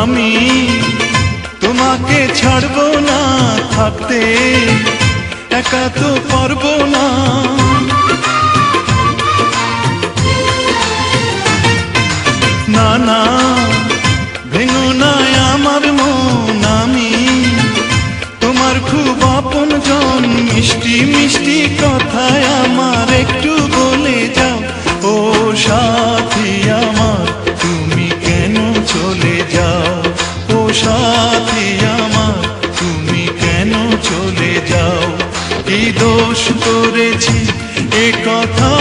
আমি তোমাকে ছাড়বো না, থাকতে একা তো পারবো না। না না ভেঙো না আমার মন, আমি তোমার খুব আপন জন। মিষ্টি মিষ্টি কথায় আমার একটু বলে যাও, ও সাথী আমার তুমি কেন চলে যাও, ও সাথী আমার তুমি কেন চলে যাও। কি দোষ করেছি এ কথা